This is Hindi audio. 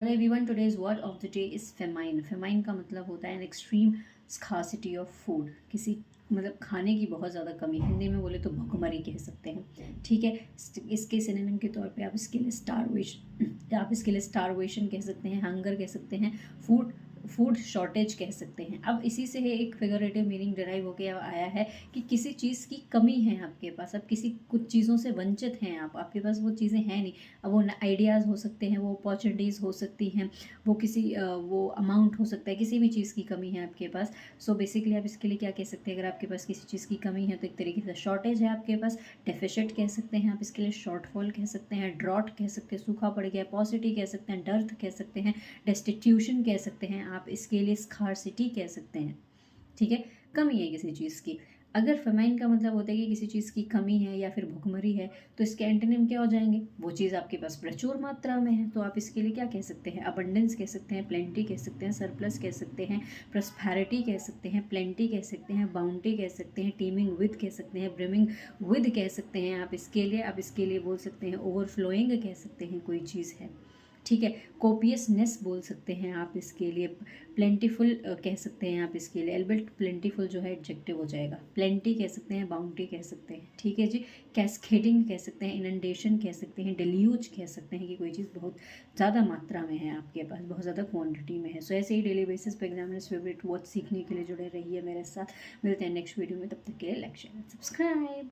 Hello everyone, today's word of the day is famine. Famine का मतलब होता है an extreme scarcity of food. किसी मतलब खाने की बहुत ज़्यादा कमी, हिंदी में बोले तो भुखमरी कह सकते हैं। ठीक है, इसके सिनोनिम के तौर पे आप इसके लिए स्टारवेशन कह सकते हैं, हंगर कह सकते हैं, फूड शॉर्टेज कह सकते हैं। अब इसी से एक फिगरेटिव मीनिंग डिराइव होके आया है कि किसी चीज़ की कमी है आपके पास, अब किसी कुछ चीज़ों से वंचित हैं आप, आपके पास वो चीज़ें हैं नहीं। अब वो आइडियाज़ हो सकते हैं, वो अपॉर्चुनिटीज़ हो सकती हैं, वो वो अमाउंट हो सकता है, किसी भी चीज़ की कमी है आपके पास। सो बेसिकली आप इसके लिए क्या कह सकते हैं, अगर आपके पास किसी चीज़ की कमी है तो एक तरीके से शॉर्टेज है आपके पास, डेफिशिट कह सकते हैं आप इसके लिए, शॉर्टफॉल कह सकते हैं, ड्रॉट कह सकते हैं, सूखा पड़ गया, पॉसिटी कह सकते हैं, डर्थ कह सकते हैं, डेस्टिट्यूशन कह सकते हैं, आप इसके लिए स्कार्सिटी कह सकते हैं। ठीक है, कमी है किसी चीज़ की। अगर फेमाइन का मतलब होता है कि किसी चीज़ की कमी है या फिर भुखमरी है, तो इसके एंटोनिम क्या हो जाएंगे? वो चीज़ आपके पास प्रचुर मात्रा में है, तो आप इसके लिए क्या कह सकते हैं? अबंडेंस कह सकते हैं, प्लेंटी कह सकते हैं, सरप्लस कह सकते हैं, प्रॉस्पेरिटी कह सकते हैं, प्लेंटी कह सकते हैं, बाउंटी कह सकते हैं, टीमिंग विद कह सकते हैं, ब्रिमिंग विद कह सकते हैं। आप इसके लिए बोल सकते हैं, ओवरफ्लोइंग कह सकते हैं, कोई चीज़ है। ठीक है, कोपियसनेस बोल सकते हैं आप इसके लिए, प्लेंटीफुल कह सकते हैं आप इसके लिए, एल्बर्ट प्लेंटीफुल जो है एडजेक्टिव हो जाएगा, प्लेंटी कह सकते हैं, बाउंटी कह सकते हैं। ठीक है जी, कैस्केडिंग कह सकते हैं, इनंडेशन कह सकते हैं, डिल्यूज कह सकते हैं कि कोई चीज़ बहुत ज़्यादा मात्रा में है आपके पास, बहुत ज़्यादा क्वांटिटी में है। सो ऐसे ही डेली बेसिस पे एग्जामिनर्स फेवरेट वर्ड सीखने के लिए जुड़े रहिए मेरे साथ। मिलते हैं नेक्स्ट वीडियो में, तब तक के लिए लाइक शेयर सब्सक्राइब।